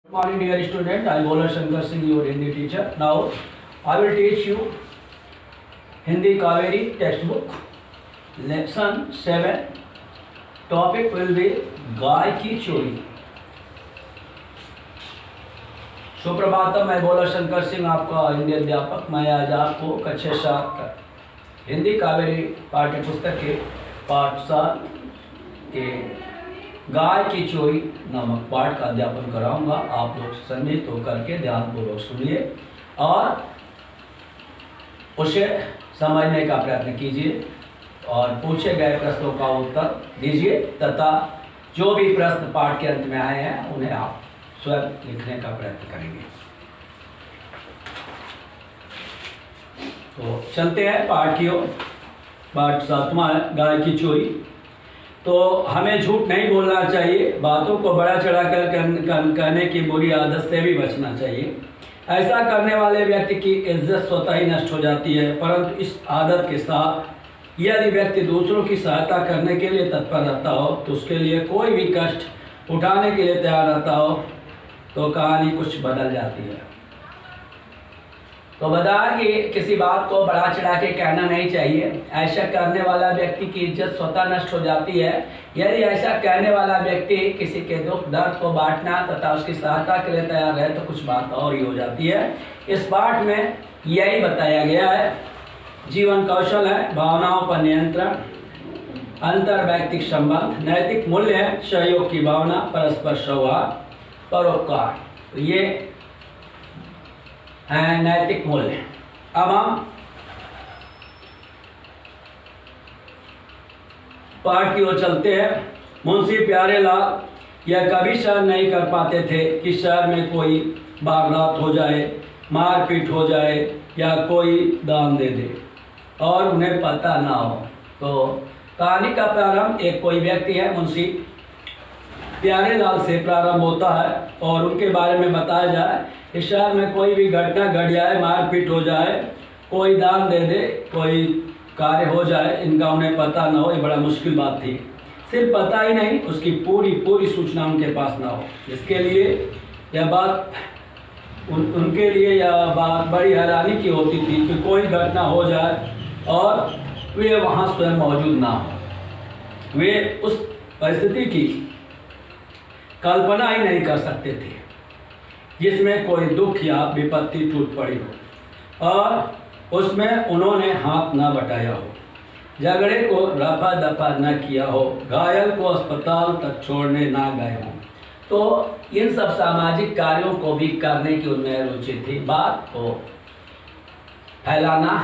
Good morning, dear student. I am Bola Shankar Singh, your Hindi teacher. Now, I will teach you Hindi Kaveri textbook, lesson 7. Topic will be गाय की चोरी. सुप्रभातम, मैं बोला शंकर सिंह, आपका हिंदी अध्यापक। मैं आज आपको कक्षा 7 का हिंदी कावेरी पाठ्य पुस्तक के पाठ 7 के गाय की चोरी नामक पाठ का अध्यापन कराऊंगा। आप लोग सम्मिलित होकर के ध्यानपूर्वक सुनिए और उसे समझने का प्रयत्न कीजिए और पूछे गए प्रश्नों का उत्तर दीजिए तथा जो भी प्रश्न पाठ के अंत में आए हैं उन्हें आप स्वयं लिखने का प्रयत्न करेंगे। तो चलते हैं पाठ की ओर। पाठ 7वां है गाय की चोरी। तो हमें झूठ नहीं बोलना चाहिए, बातों को बड़ा चढ़ाकर कहने की बुरी आदत से भी बचना चाहिए। ऐसा करने वाले व्यक्ति की इज्जत स्वतः ही नष्ट हो जाती है, परंतु इस आदत के साथ यदि व्यक्ति दूसरों की सहायता करने के लिए तत्पर रहता हो तो उसके लिए कोई भी कष्ट उठाने के लिए तैयार रहता हो तो कहानी कुछ बदल जाती है। तो बताया कि किसी बात को बढ़ा चढ़ा के कहना नहीं चाहिए। ऐसा करने वाला व्यक्ति की इज्जत स्वतः नष्ट हो जाती है। यदि ऐसा कहने वाला व्यक्ति किसी के दुख दर्द को बांटना तथा उसकी सहायता के लिए तैयार है तो कुछ बात और ही हो जाती है। इस पाठ में यही बताया गया है। जीवन कौशल है, भावनाओं पर नियंत्रण, अंतर वैयक्तिक संबंध, नैतिक मूल्य है, सहयोग की भावना, परस्पर सौहार्द, परोपकार। तो ये है नैतिक मूल्य। अब हम पाठ की ओर चलते हैं। मुंशी प्यारेलाल यह कभी सहन नहीं कर पाते थे कि शहर में कोई वारदात हो जाए, मारपीट हो जाए या कोई दान दे दे और उन्हें पता ना हो। तो कहानी का प्रारंभ एक कोई व्यक्ति है मुंशी प्यारेलाल से प्रारंभ होता है और उनके बारे में बताया जाए कि शहर में कोई भी घटना घट जाए, मारपीट हो जाए, कोई दान दे दे, कोई कार्य हो जाए, इनका उन्हें पता ना हो, ये बड़ा मुश्किल बात थी। सिर्फ पता ही नहीं, उसकी पूरी सूचना उनके पास ना हो। इसके लिए यह बात उनके लिए यह बात बड़ी हैरानी की होती थी कि कोई घटना हो जाए और वे वहाँ स्वयं मौजूद ना हो। वे उस परिस्थिति की कल्पना ही नहीं कर सकते थे जिसमें कोई दुख या विपत्ति टूट पड़ी हो और उसमें उन्होंने हाथ न बटाया हो, झगड़े को रफा दफा न किया हो, घायल को अस्पताल तक छोड़ने ना गए हों। तो इन सब सामाजिक कार्यों को भी करने की उनमें रुचि थी। बात को फैलाना,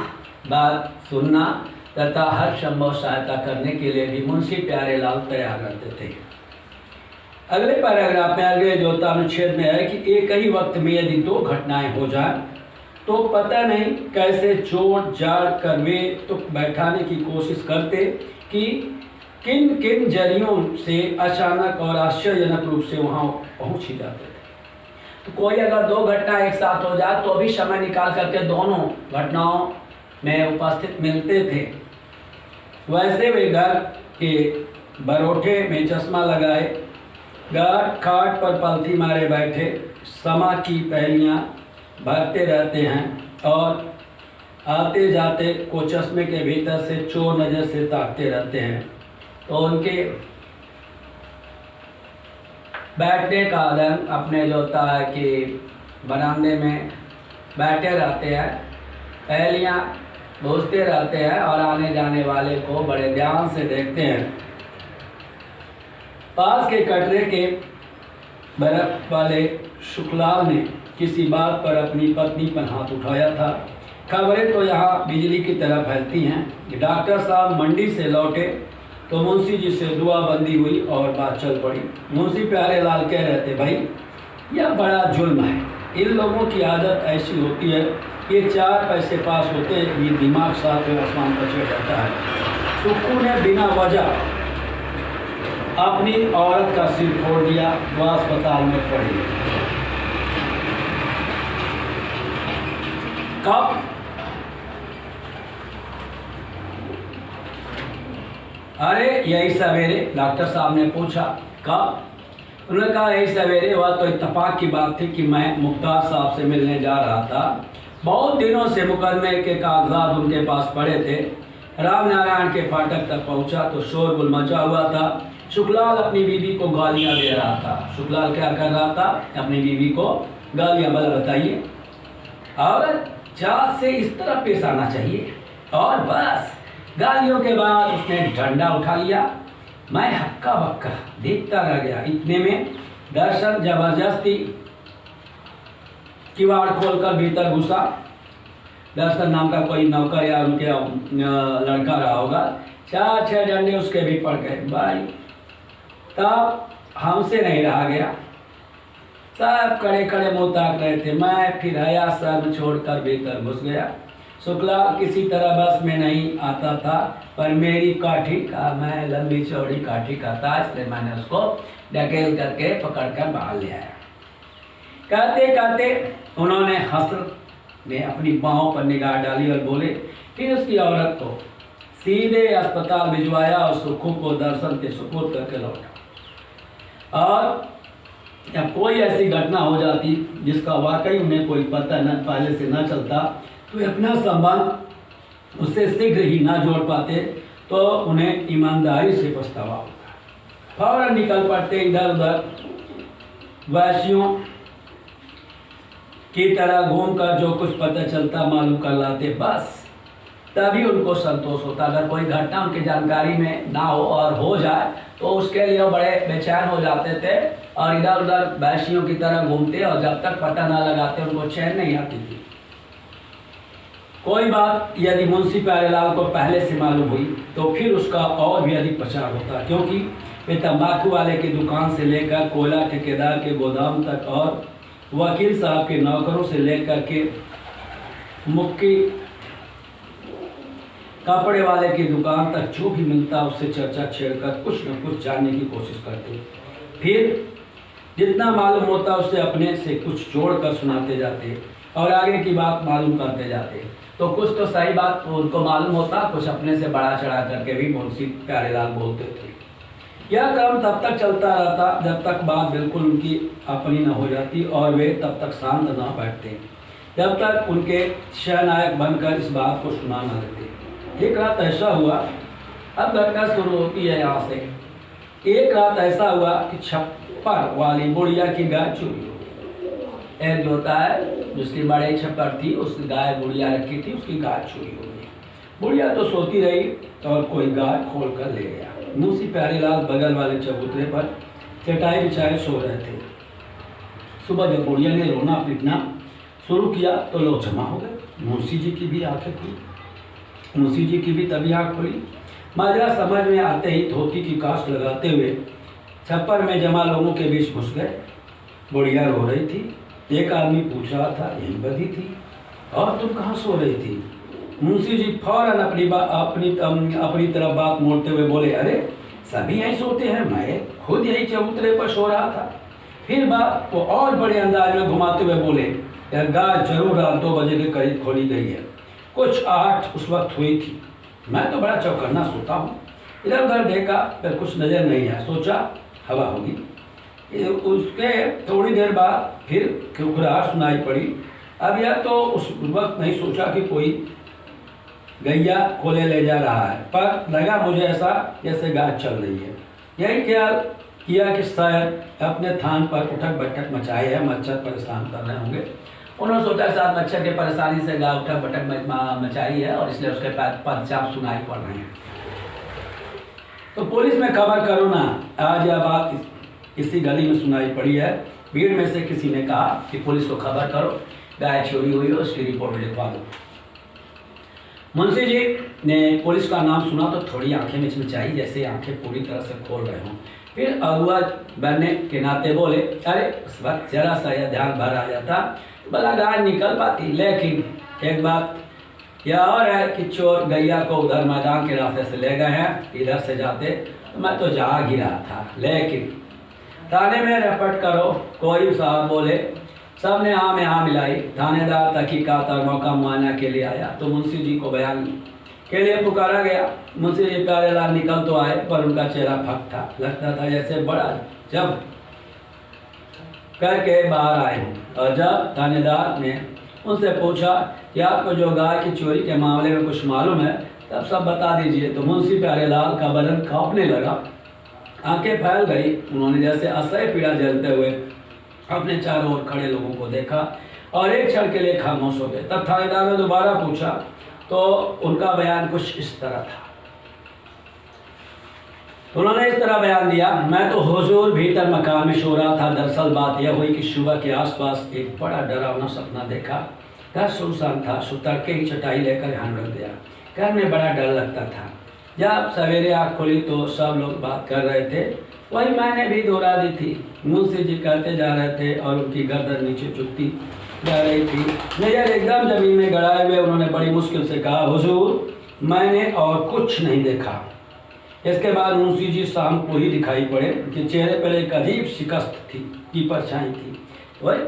बात सुनना तथा हर संभव सहायता करने के लिए भी मुंशी प्यारेलाल तैयार रहते थे। अगले पैराग्राफ में अगले जो अनुच्छेद में है कि एक ही वक्त में यदि दो घटनाएं हो जाएं तो पता नहीं कैसे जोड़ जाड़ कर वे तुक बैठाने की कोशिश करते कि किन किन जरियों से अचानक और आश्चर्यजनक रूप से वहां पहुंच ही जाते थे। तो कोई अगर दो घटना एक साथ हो जाए तो भी समय निकाल करके दोनों घटनाओं में उपस्थित मिलते थे। वैसे वे घर के बरोठे में चश्मा लगाए, खाट पर पलथी मारे बैठे समा की पहेलियाँ भरते रहते हैं और आते जाते को चश्मे के भीतर से चोर नज़र से ताकते रहते हैं। तो उनके बैठने का रंग अपने जो होता है कि बरामदे में बैठे रहते हैं, पहेलियाँ पूछते रहते हैं और आने जाने वाले को बड़े ध्यान से देखते हैं। पास के कटरे के बर्फ वाले शुक्लाल ने किसी बात पर अपनी पत्नी पर हाथ उठाया था। खबरें तो यहाँ बिजली की तरह फैलती हैं। डॉक्टर साहब मंडी से लौटे तो मुंशी जी से दुआबंदी हुई और बात चल पड़ी। मुंशी प्यारेलाल कह रहे थे, भाई यह बड़ा जुल्म है। इन लोगों की आदत ऐसी होती है कि 4 पैसे पास होते ही दिमाग साथ में आसमान पर चढ़ जाता है। सुक्कू ने बिना वजह अपनी औरत का सिर फोड़ दिया, वह अस्पताल में पड़ी। कब? अरे यही सवेरे, डॉक्टर साहब ने पूछा। कब? उन्होंने कहा यही सवेरे हुआ तो इत्तेफाक की बात थी कि मैं मुख्तार साहब से मिलने जा रहा था। बहुत दिनों से मुकदमे के कागजात उनके पास पड़े थे। रामनारायण के फाटक तक पहुंचा तो शोरगुल मचा हुआ था। शुक्लाल अपनी बीवी को गालियां दे रहा था। शुक्लाल क्या कर रहा था? अपनी बीवी को गालियां। भला बताइए, और जात से इस तरह पेश आना चाहिए। और बस गालियों के बाद उसने डंडा उठा लिया। मैं हक्का बक्का देखता रह गया। इतने में दर्शन जबरदस्ती किवाड़ खोलकर भीतर घुसा। दर्शन नाम का कोई नौकर या उनके लड़का रहा होगा। 4-6 डंडे उसके भी पड़ गए भाई। तब हमसे नहीं रहा गया। सब खड़े खड़े मुँह ताक रहे थे। मैं फिर हया शर्म छोड़कर भीतर घुस गया। शुक्ला किसी तरह बस में नहीं आता था, पर मेरी काठी का, मैं लंबी चौड़ी काठी का था, इसलिए मैंने उसको ढकेल करके पकड़कर बाहर ले आया। कहते कहते उन्होंने हसरत में अपनी बाहों पर निगाह डाली और बोले, फिर उसकी औरत को सीधे अस्पताल भिजवाया और सुखू को दर्शन के सुपुर्द करके लौटा। और जब कोई ऐसी घटना हो जाती जिसका वाकई उन्हें कोई पता न पहले से न चलता, तो अपना संबंध उससे शीघ्र ही ना जोड़ पाते, तो उन्हें ईमानदारी से पछतावा होता। फौरन निकल पड़ते इधर उधर वैश्यों की तरह घूमकर जो कुछ पता चलता मालूम कर लाते। बस तभी उनको संतोष होता। अगर कोई घटना उनकी जानकारी में ना हो और हो जाए तो उसके लिए बड़े बेचैन हो जाते थे और इधर उधर वैश्यों की तरह घूमते, और जब तक पता ना लगाते उनको चैन नहीं आती थी। कोई बात यदि मुंशी प्यारेलाल को पहले से मालूम हुई तो फिर उसका और भी अधिक प्रचार होता, क्योंकि वे तंबाकू वाले की दुकान से लेकर कोयला ठेकेदार के गोदाम तक और वकील साहब के नौकरों से लेकर के मुक्की कपड़े वाले की दुकान तक जो भी मिलता उससे चर्चा छेड़कर कुछ न कुछ जानने की कोशिश करते। फिर जितना मालूम होता उससे अपने से कुछ जोड़कर सुनाते जाते और आगे की बात मालूम करते जाते। तो कुछ तो सही बात उनको मालूम होता, कुछ अपने से बढ़ा चढ़ा करके भी मुंशी प्यारेलाल बोलते थे। यह क्रम तब तक चलता रहता जब तक बात बिल्कुल उनकी अपनी न हो जाती और वे तब तक शांत न बैठते, जब तक उनके शहनायक बनकर इस बात को सुना न देते। एक रात ऐसा हुआ, अब घटना शुरू होती है यहाँ से। एक रात ऐसा हुआ कि छप्पर वाली बुढ़िया की गाय चोरी हो गई। एक जो होता है जिसकी बड़ी छप्पर थी, उस गाय बुढ़िया रखी थी, उसकी गाय चोरी हो गई। बुढ़िया तो सोती रही और कोई गाय खोल कर ले गया। मुंशी प्यारेलाल बगल वाले चबूतरे पर चटाई बिछाए सो रहे थे। सुबह जब बुढ़िया ने रोना पीटना शुरू किया तो लोग जमा हो गए। मुंशी जी की भी आंखें खुली, मुंशी जी की भी तभी आँख खुली। माजरा समझ में आते ही धोती की काश लगाते हुए छप्पर में जमा लोगों के बीच घुस गए। बुढ़िया रो रही थी। एक आदमी पूछ रहा था, यही बधी थी, और तुम कहाँ सो रही थी? मुंशी जी फौरन अपनी तरफ बात मोड़ते हुए बोले, अरे सभी यहीं सोते हैं, मैं खुद यही चबूतरे पर सो रहा था। फिर बात को और बड़े अंदाज में घुमाते हुए बोले, यह गाय जरूर रात 2 बजे के करीब खोली गई है। कुछ आहट उस वक्त हुई थी। मैं तो बड़ा चौकन्ना सोता हूँ। इधर उधर देखा पर कुछ नज़र नहीं आया। सोचा हवा होगी। उसके थोड़ी देर बाद फिर खुखराहट सुनाई पड़ी। अब यह तो उस वक्त नहीं सोचा कि कोई गैया खोले ले जा रहा है, पर लगा मुझे ऐसा जैसे गाय चल रही है। यही ख्याल किया कि शायद अपने थान पर उठक बैठक मचाई है, मच्छर परेशान कर रहे होंगे। उन्होंने सोचा शायद मच्छर की परेशानी से गाय उठक बैठक मचाई है और इसलिए उसके पदचाप सुनाई पड़ रहे हैं। तो पुलिस में खबर करो ना, आज यह बात इसी गली में सुनाई पड़ी है। भीड़ में से किसी ने कहा कि पुलिस को खबर करो, गाय चोरी हुई हो, उसकी रिपोर्ट लिखवा दो। मुंशी जी ने पुलिस का नाम सुना तो थोड़ी आंखें मिचमिचाई, जैसे आंखें पूरी तरह से खोल रहे हों। फिर अगुआ बनने के नाते बोले, अरे उस वक्त जरा सा यह ध्यान भर आ जाता, भला गाय निकल पाती। लेकिन एक बात यह और है कि चोर गैया को उधर मैदान के रास्ते से ले गए हैं, इधर से जाते तो मैं तो जाग ही रहा था। लेकिन थाने में रिपोर्ट करो, कोई साहब बोले। सब ने हाँ में हाँ मिलाई। थानेदार तहकीकात और मौका मुआयना के लिए आया तो मुंशी जी को बयान के लिए पुकारा गया। मुंशी जी प्यारेलाल निकल तो आए, पर उनका चेहरा फक था। लगता था जैसे बड़ा जब करके बाहर आए हूँ। और जब थानेदार ने उनसे पूछा कि आपको जो गाय की चोरी के मामले में कुछ मालूम है तब सब बता दीजिए, तो मुंशी प्यारेलाल का बदन कांपने लगा, आंखें फैल गई। उन्होंने जैसे असह्य पीड़ा झेलते हुए अपने चारों ओर खड़े लोगों को देखा और एक क्षण के लिए खामोश हो गए। तब थानेदार ने दोबारा पूछा तो उनका बयान कुछ इस तरह था। उन्होंने इस तरह बयान दिया, मैं तो हुजूर भीतर मकान में सो रहा था। दरअसल बात यह हुई कि सुबह के आसपास एक बड़ा डरावना सपना देखा। घर सुनसान था, सो तड़के ही चटाई लेकर यहाँ रख दिया। घर में बड़ा डर लगता था। जब सवेरे आँख खुली तो सब लोग बात कर रहे थे, वही मैंने भी दोहरा दी थी। मुंशी जी कहते जा रहे थे और उनकी गर्दन नीचे झुकती जा रही थी, नजर एकदम जमीन में गड़ाए हुए। उन्होंने बड़ी मुश्किल से कहा, हुजूर मैंने और कुछ नहीं देखा। इसके बाद मुंशी जी शाम को ही दिखाई पड़े कि चेहरे पर एक अजीब शिकस्त थी की परछाई थी। वही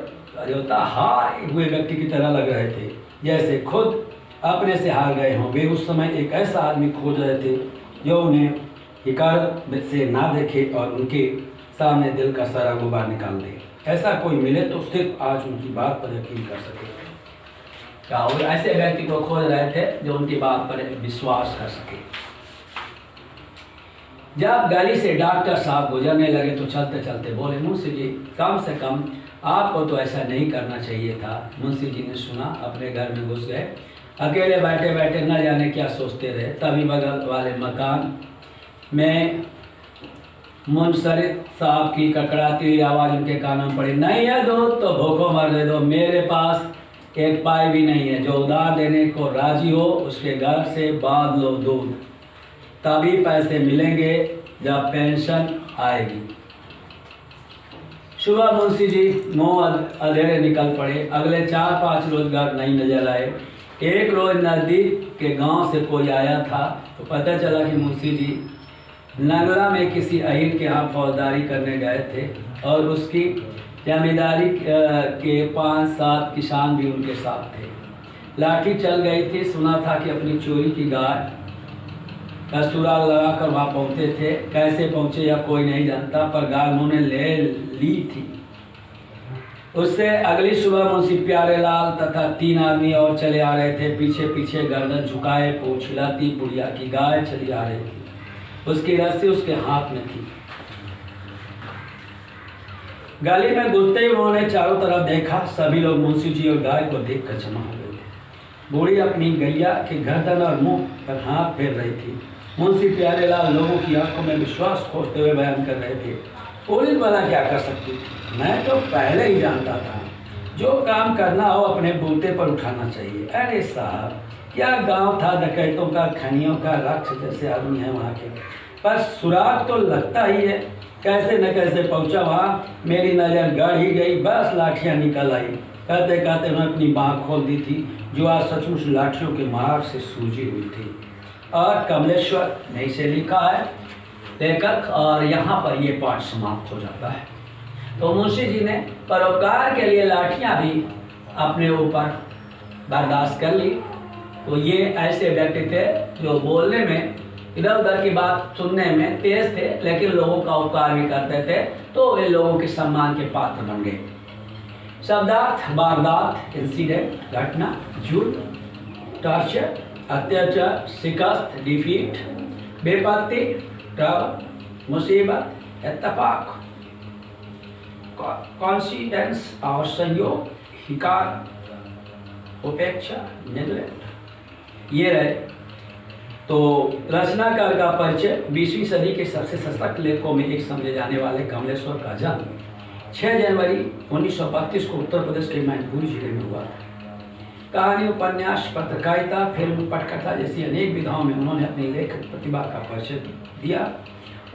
हारे हुए व्यक्ति की तरह लग रहे थे, जैसे खुद अपने से हार गए हों। वे उस समय एक ऐसा आदमी खोज रहे थे जो उन्हें हिकारत से ना देखे और उनके सामने दिल का सारा गुबार निकाल दे। ऐसा कोई मिले तो सिर्फ आज उनकी बात पर यकीन कर सके। क्या वो ऐसे व्यक्ति को खोज रहे थे जो उनकी बात पर विश्वास कर सके। जब गली से डॉक्टर साहब गुजरने लगे तो चलते चलते बोले, मुंशी जी कम से कम आपको तो ऐसा नहीं करना चाहिए था। मुंशी जी ने सुना, अपने घर में घुस गए। अकेले बैठे बैठे न जाने क्या सोचते रहे। तभी बगल वाले मकान में मुंसरिफ साहब की कड़कड़ाती हुई आवाज़ उनके कानों में पड़ी, नहीं है दूध तो भूखों मर दे दो, मेरे पास एक पाई भी नहीं है। जो उधार देने को राजी हो उसके घर से बांध लो दूध, तभी पैसे मिलेंगे जब पेंशन आएगी। सुबह मुंशी जी मुँह अंधेरे निकल पड़े। अगले 4-5 रोज घर नहीं नजर आए। एक रोज नज़दीक के गांव से कोई आया था तो पता चला कि मुंशी जी नंगला में किसी अहीर के यहाँ फौजदारी करने गए थे और उसकी जमींदारी के 5-7 किसान भी उनके साथ थे। लाठी चल गई थी। सुना था कि अपनी चोरी की गाय का सुराग लगाकर वहाँ पहुँचे थे। कैसे पहुँचे या कोई नहीं जानता, पर गाय उन्होंने ले ली थी। उससे अगली सुबह मुंशी प्यारेलाल तथा 3 आदमी और चले आ रहे थे। पीछे पीछे गर्दन झुकाए पूछ हिलाती बुढ़िया की गाय चली आ रही थी। उसकी रस्सी उसके हाथ में थी। गली में घुसते ही उन्होंने चारों तरफ देखा। सभी लोग मुंशी जी और गाय को देखकर जमा हो गए थे। बूढ़ी अपनी गैया के गर्दन और मुंह पर हाथ फेर रही थी। मुंशी प्यारेलाल लोगों की आंखों में विश्वास खोजते हुए बयान कर रहे थे, पुलिस वाला क्या कर सकती थी, मैं तो पहले ही जानता था। जो काम करना हो अपने बूते पर उठाना चाहिए। अरे साहब, क्या गांव था डकैतों का, खनियों का, राक्षस जैसे आदमी है वहाँ के, पर सुराग तो लगता ही है। कैसे न कैसे पहुँचा वहाँ। मेरी नज़र गड़ ही गई, बस लाठियाँ निकल आई। कहते कहते उन्होंने अपनी बाँह खोल दी थी जो आज सचमुच लाठियों के मार से सूजी हुई थी। और कमलेश्वर नहीं से लिखा है लेखक, और यहाँ पर ये पाठ समाप्त हो जाता है। तो मुंशी जी ने परोपकार के लिए लाठियाँ भी अपने ऊपर बर्दाश्त कर ली। तो ये ऐसे व्यक्ति थे जो बोलने में, इधर उधर की बात सुनने में तेज थे, लेकिन लोगों का उपकार भी करते थे, तो वे लोगों के सम्मान के पात्र बन गए। शब्दार्थ, वारदात, इंसिडेंट, घटना, झूठ, टॉर्चर, अत्याचार, शिकस्त, डिफीट, बेपत्ती, ट्रबल, मुसीबत, इत्तेफाक, कॉन्सिडेंस और संयोग, हिकार, उपेक्षा, नेगलेक्ट, ये रहे। तो रचनाकार का परिचय। 20वीं सदी के सबसे सशक्त लेखकों में एक समझे जाने वाले कमलेश्वर का जन्म 6 जनवरी 1932 को उत्तर प्रदेश के मैनपुरी जिले में हुआ। कहानी, उपन्यास, पत्रकारिता, फिल्म, पटकथा जैसी अनेक विधाओं में उन्होंने अपनी लेखक प्रतिभा का परिचय दिया।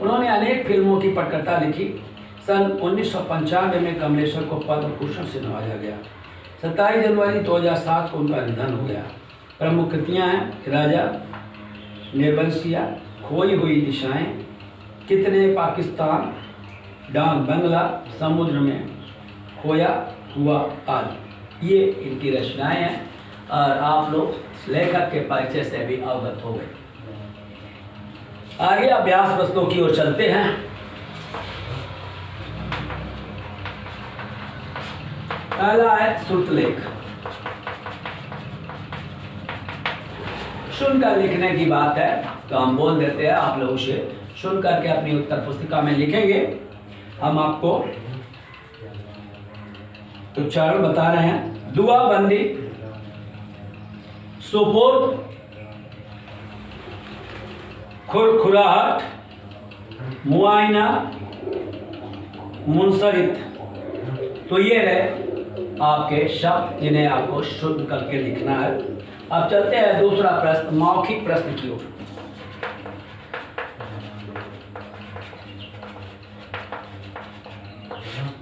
उन्होंने अनेक फिल्मों की पटकथा लिखी। सन 1995 में कमलेश्वर को पद्म भूषण से नवाजा गया। 27 जनवरी 2007 को उनका निधन हो गया। प्रमुख कृतियाँ हैं राजा, निर्बंसिया, खोई हुई दिशाएं, कितने पाकिस्तान, डाक बंगला, समुद्र में खोया हुआ आदि। ये इनकी रचनाएं हैं और आप लोग लेखक के परिचय से भी अवगत हो गए। आगे अभ्यास प्रश्नों की ओर चलते हैं। पहला है श्रुतलेख। सुनकर लिखने की बात है तो हम बोल देते हैं, आप लोग उसे सुन करके अपनी उत्तर पुस्तिका में लिखेंगे। हम आपको उच्चारण बता रहे हैं। दुआबंदी, सुपुर्द, खुरखुराहट, मुआयना, मुनसरित। तो ये रहे आपके शब्द जिन्हें आपको शुद्ध करके लिखना है। अब चलते हैं दूसरा प्रश्न, मौखिक प्रश्न की ओर।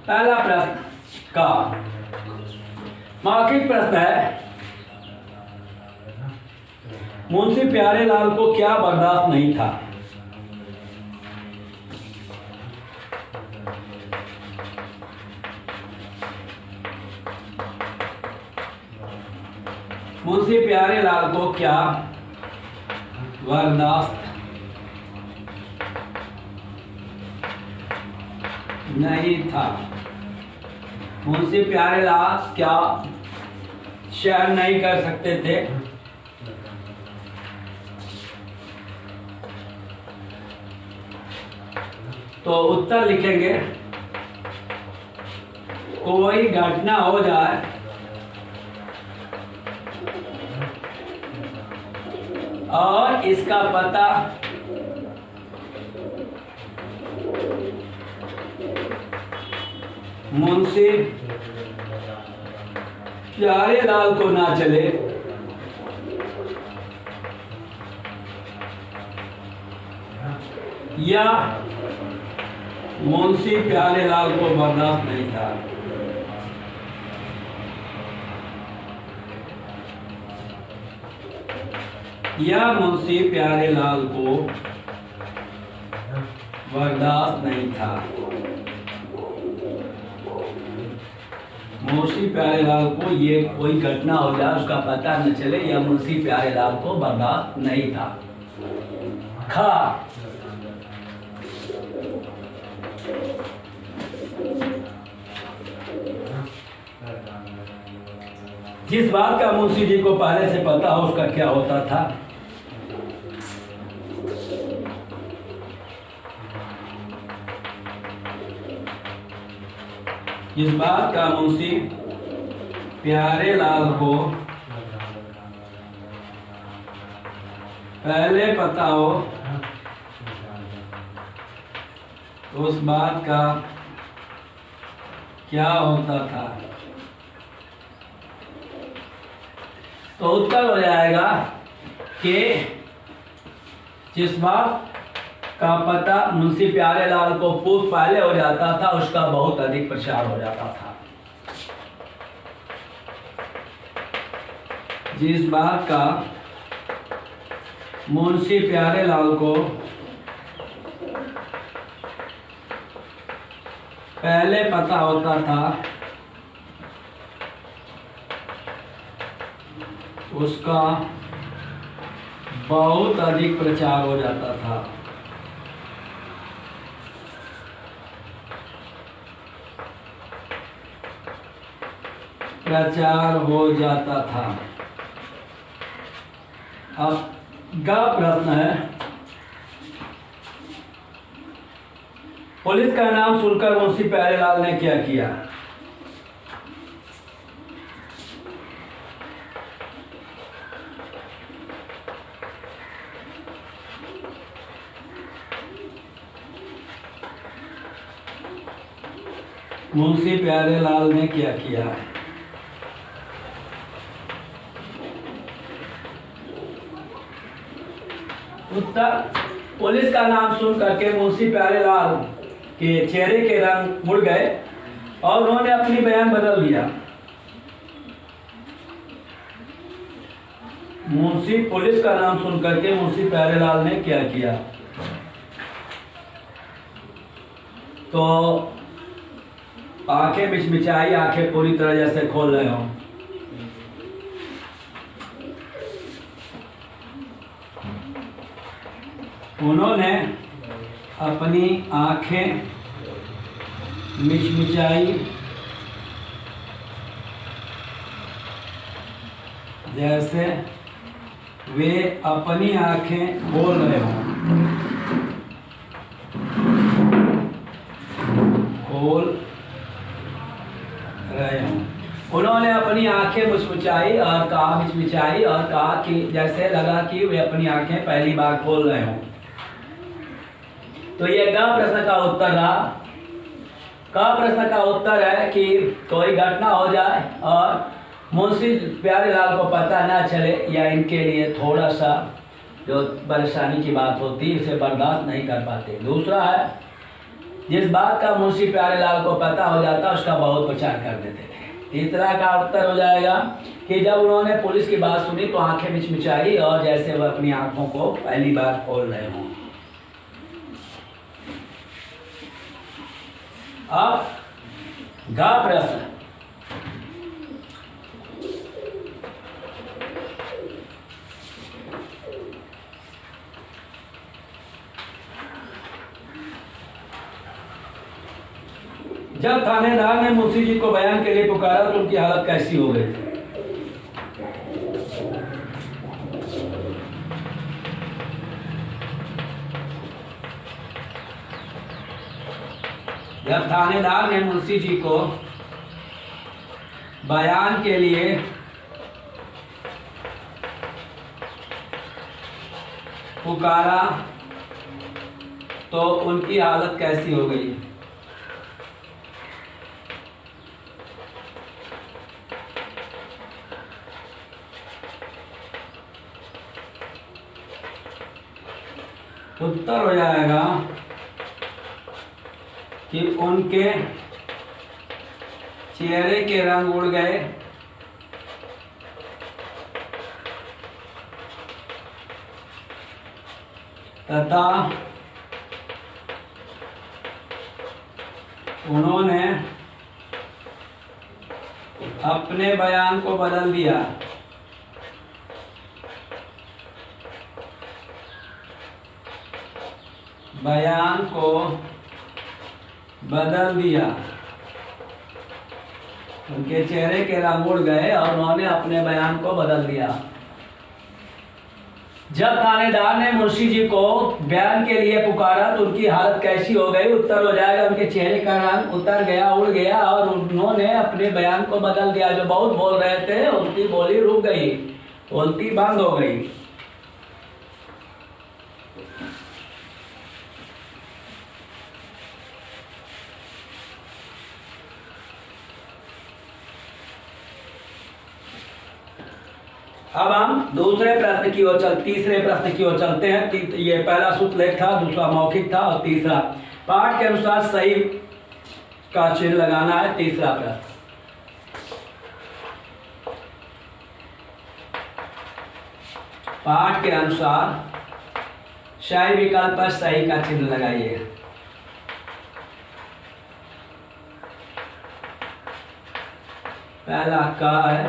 पहला प्रश्न का मौखिक प्रश्न है, मुंशी प्यारेलाल को क्या बर्दाश्त नहीं था? मुंशी प्यारेलाल को क्या बर्दाश्त नहीं था? मुंशी प्यारेलाल क्या सहन नहीं कर सकते थे? तो उत्तर लिखेंगे, कोई घटना हो जाए और इसका पता मुंशी प्यारेलाल को ना चले, या मुंशी प्यारेलाल को बर्दाश्त नहीं था। या मुंशी प्यारेलाल को बर्दाश्त नहीं था। मुंशी प्यारेलाल को ये कोई घटना हो जाए उसका पता न चले, या मुंशी प्यारेलाल को बर्दाश्त नहीं था। खा, जिस बात का मुंशी जी को पहले से पता हो उसका क्या होता था? जिस बात का मुंशी प्यारेलाल को पहले पता हो उस बात का क्या होता था? तो उत्तर हो जाएगा कि जिस बात का पता मुंशी प्यारेलाल को पूर्व पहले हो जाता था उसका बहुत अधिक प्रचार हो जाता था। जिस बात का मुंशी प्यारेलाल को पहले पता होता था उसका बहुत अधिक प्रचार हो जाता था। प्रचार हो जाता था। अब गा प्रश्न है, पुलिस का नाम सुनकर मुंशी प्यारेलाल ने क्या किया? मुंशी प्यारेलाल ने क्या किया? उत्तर, पुलिस का नाम सुन करके मुंशी प्यारेलाल के चेहरे के रंग मुड़ गए और उन्होंने अपनी बयान बदल दिया। पुलिस का नाम सुन करके मुंशी प्यारेलाल ने क्या किया? तो आंखें मिचमिचाई, आंखें पूरी तरह जैसे खोल रहे हो। उन्होंने अपनी आंखें मिचमिचाई जैसे वे अपनी आंखें खोल रहे हों, खोल रहे हों। उन्होंने अपनी आंखें मुचमुचाई और कहा, मिचमिचाई और कहा कि जैसे लगा कि वे अपनी आंखें पहली बार खोल रहे हों। तो ये ग प्रश्न का उत्तर रहा। क प्रश्न का उत्तर है कि कोई घटना हो जाए और मुंशी प्यारेलाल को पता ना चले या इनके लिए थोड़ा सा जो परेशानी की बात होती है उसे बर्दाश्त नहीं कर पाते। दूसरा है जिस बात का मुंशी प्यारेलाल को पता हो जाता उसका बहुत प्रचार कर देते थे। तीसरा का उत्तर हो जाएगा कि जब उन्होंने पुलिस की बात सुनी तो आंखें मिचमिचाई और जैसे वह अपनी आंखों को पहली बार खोल रहे हों। अब ग प्रश्न, जब थानेदार ने मुंशी जी को बयान के लिए पुकारा तो उनकी हालत कैसी हो गई? जब थानेदार ने मुंशी जी को बयान के लिए पुकारा तो उनकी हालत कैसी हो गई? उत्तर हो जाएगा कि उनके चेहरे के रंग उड़ गए तथा उन्होंने अपने बयान को बदल दिया। बयान को बदल दिया। उनके चेहरे के रंग उड़ गए और उन्होंने अपने बयान को बदल दिया। जब थानेदार ने मुंशी जी को बयान के लिए पुकारा तो उनकी हालत कैसी हो गई? उत्तर हो जाएगा उनके चेहरे का रंग उतर गया, उड़ गया और उन्होंने अपने बयान को बदल दिया। जो बहुत बोल रहे थे उनकी बोली रुक गई, बोलती बंद हो गई। अब हम दूसरे प्रश्न की ओर तीसरे प्रश्न की ओर चलते हैं। ये पहला सूत्रलेख था, दूसरा मौखिक था और तीसरा पाठ के अनुसार सही का चिन्ह लगाना है। तीसरा प्रश्न, पाठ के अनुसार सही विकल्प पर सही का चिन्ह लगाइए। पहला का है,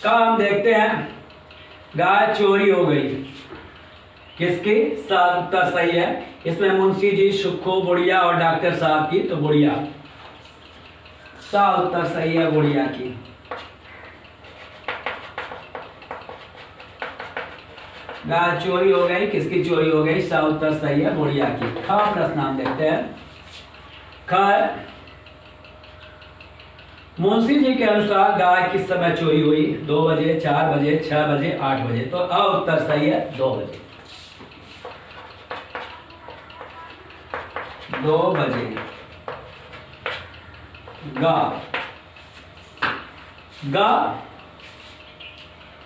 का हम देखते हैं गाय चोरी हो गई, किसकी? उत्तर सही है। इसमें मुंशी जी, सुक्खू, बुढ़िया और डॉक्टर साहब की, तो बुढ़िया। उत्तर सही है बुढ़िया की। गाय चोरी हो गई, किसकी चोरी हो गई? उत्तर सही है बुढ़िया की। ख प्रश्न हम देखते हैं। ख, मुंशी जी के अनुसार गाय किस समय चोरी हुई? 2 बजे, 4 बजे, 6 बजे, 8 बजे। तो उत्तर सही है 2 बजे। 2 बजे। गा,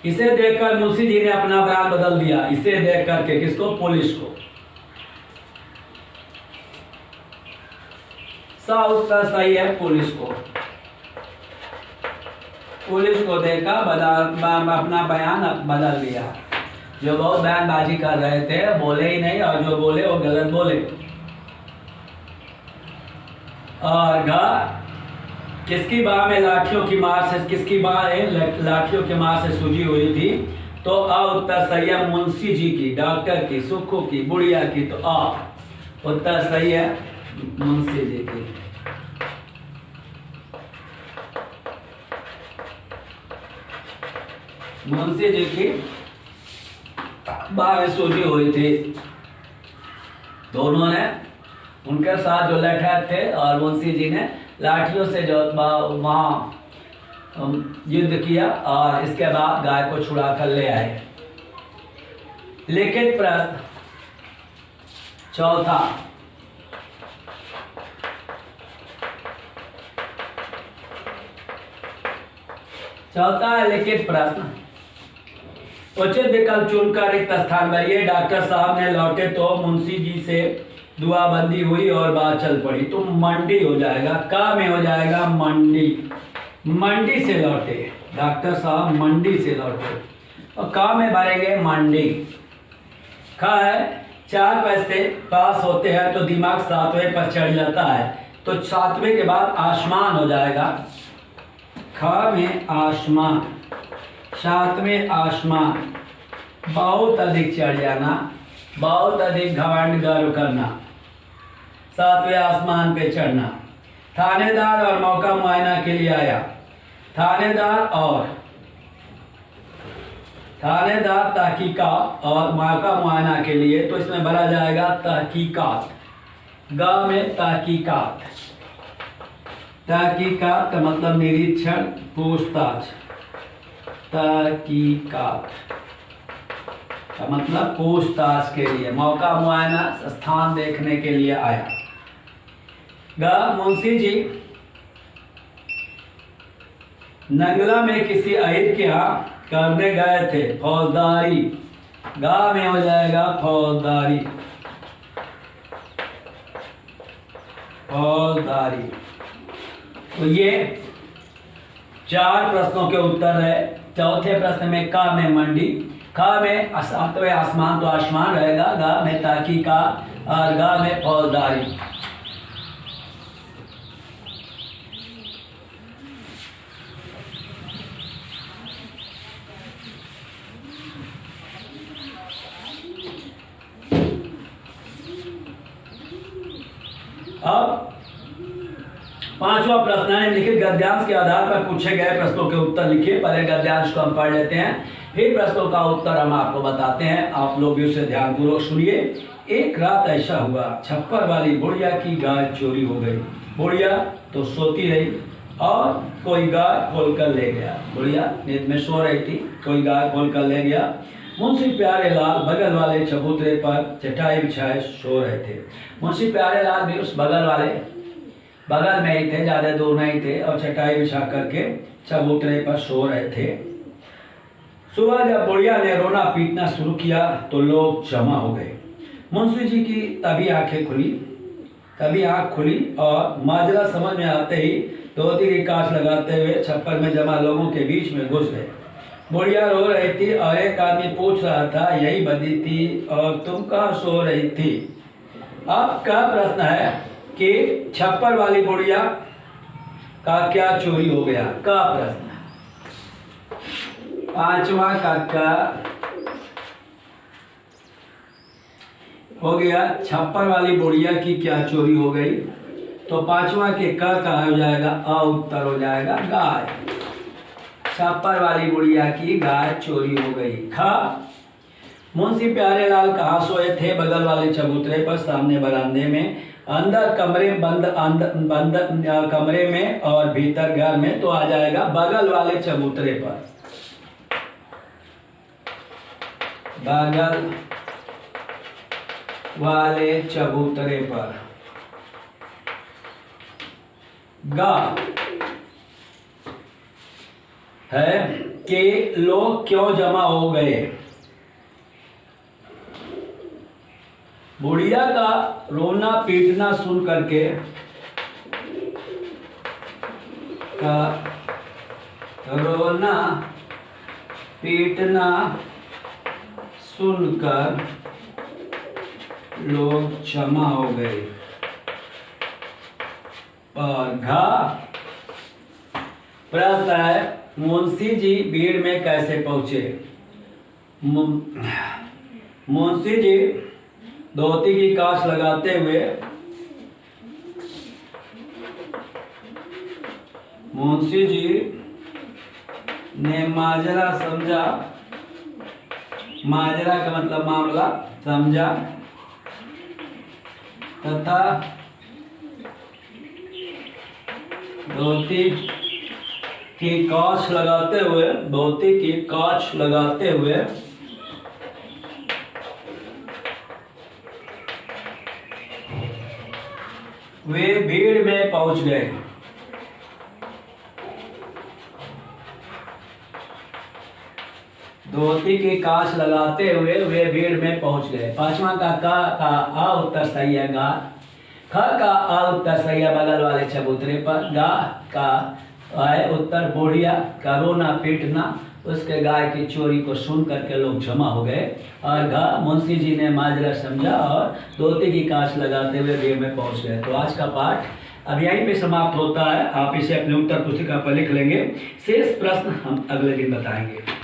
इसे देखकर मुंशी जी ने अपना बयान बदल दिया। इसे देख करके किसको? पुलिस को। उत्तर सही है पुलिस को। पुलिस को देखा अपना बयान बदल दिया। जो बहुत बयानबाजी कर रहे थे बोले ही नहीं, और जो बोले वो गलत बोले। और किसकी बाह में लाठियों की मार से, किसकी बाह लाठियों की मार से सूजी हुई थी? तो उत्तर सही है मुंशी जी की, डॉक्टर की, सुक्खू की, बुढ़िया की। तो उत्तर सही है मुंशी जी की। मुंशी जी की बाहें सूजी हुई थी। दोनों ने उनके साथ जो लठैत थे और मुंशी जी ने लाठियों से जो वहाँ युद्ध किया और इसके बाद गाय को छुड़ा कर ले आए। लिखित प्रश्न चौथा, है लिखित प्रश्न। उचित विकल्प चुनकर रिक्त स्थान भरिए। डॉक्टर साहब ने लौटे तो मुंशी जी से दुआबंदी हुई और बात चल पड़ी। तो मंडी हो जाएगा, का में हो जाएगा मंडी। मंडी से लौटे, डॉक्टर साहब मंडी से लौटे और का में भरेंगे मंडी। का है 4 पैसे पास होते हैं तो दिमाग 7वें पर चढ़ जाता है, तो 7वें के बाद आसमान हो जाएगा। खा में आसमान, 7वें आसमान, बहुत अधिक चढ़ जाना, बहुत अधिक घमंड गर्व करना, 7वें आसमान पे चढ़ना। थानेदार और मौका मुआयना के लिए आया। थानेदार तहकीकात और मौका मुआयना के लिए, तो इसमें भरा जाएगा तहकीकात। गा में तहकीकात। तहकीकात का मतलब निरीक्षण, पूछताछ। तहकीकात का मतलब पूछताछ के लिए, मौका मुआयना स्थान देखने के लिए आया। मुंशी जी नंगला में किसी अहिर के यहाँ करने गए थे फौजदारी। गा में हो जाएगा फौजदारी। फौजदारी। तो ये 4 प्रश्नों के उत्तर है। चौथे प्रश्न में का में मंडी, खा में 7वें आसमान तो आसमान रहेगा, गा में तहकीकात और गा में फौजदारी। अब 5वां प्रश्न है, लिखित गद्यांश के आधार पर पूछे गए प्रश्नों के उत्तर लिखिए। पहले गद्यांश को हम पढ़ लेते हैं, फिर प्रश्नों का उत्तर हम आपको बताते हैं। आप लोग भी उसे ध्यानपूर्वक सुनिए। एक रात ऐसा हुआ, छप्पर वाली बुढ़िया की गाय चोरी हो गई। बुढ़िया तो सोती रही और कोई गाय खोल कर ले गया। बुढ़िया नींद में सो रही थी, कोई गाय खोल कर ले गया। मुंशी प्यारे लाल बगल वाले चबूतरे पर चटाई बिछाए सो रहे थे। मुंशी प्यारे लाल भी उस बगल में ही थे, ज़्यादा दूर नहीं थे, और चटाई बिछा करके चबूतरे पर सो रहे थे। सुबह जब बुढ़िया ने रोना पीटना शुरू किया तो लोग जमा हो गए। मुंशी जी की तभी आँख खुली और माजरा समझ में आते ही धोती की कांच लगाते हुए छप्पर में जमा लोगों के बीच में घुस गए। बुढ़िया रो रही थी और एक आदमी पूछ रहा था, यही बदी थी और तुम कहाँ सो रही थी। अब का प्रश्न है कि छप्पर वाली बुढ़िया का क्या चोरी हो गया, का प्रश्न। 5वां का हो गया, छप्पर वाली बुढ़िया की क्या चोरी हो गई। तो 5वां के का हो जाएगा, अ उत्तर हो जाएगा गाय। छप्पर वाली बुढ़िया की गाय चोरी हो गई। खा, मुंशी प्यारे लाल कहाँ सोए थे, बगल वाले चबूतरे पर, सामने बरामदे में, अंदर कमरे बंद कमरे में और भीतर घर में। तो आ जाएगा बगल वाले चबूतरे पर। बगल वाले चबूतरे पर। गा है कि लोग क्यों जमा हो गए। बुढ़िया का रोना पीटना सुन करके रोना पीटना सुनकर लोग जमा हो गए। और घा प्रश्न है, मुंशी जी भीड़ में कैसे पहुंचे। मुंशी जी धोती की कांच लगाते हुए ने माजरा समझा, माजरा का मतलब मामला, समझा, तथा धोती की कांच लगाते हुए, धोती की कांच लगाते हुए वे भीड़ में पहुंच गए। धोती की कांच लगाते हुए वे भीड़ में पहुंच गए। पांचवा का आ उत्तर सही है गा। ख का आ उत्तर सही है बगल वाले चबूतरे पर। गा का है उत्तर बुढ़िया का रोना पीटना, उसके गाय की चोरी को सुन करके लोग जमा हो गए। और घ मुंशी जी ने माजरा समझा और धोती की कांच लगाते हुए भीड़ में पहुंच गए। तो आज का पाठ अब यहीं पे समाप्त होता है। आप इसे अपने उत्तर पुस्तिका पर लिख लेंगे। शेष प्रश्न हम अगले दिन बताएंगे।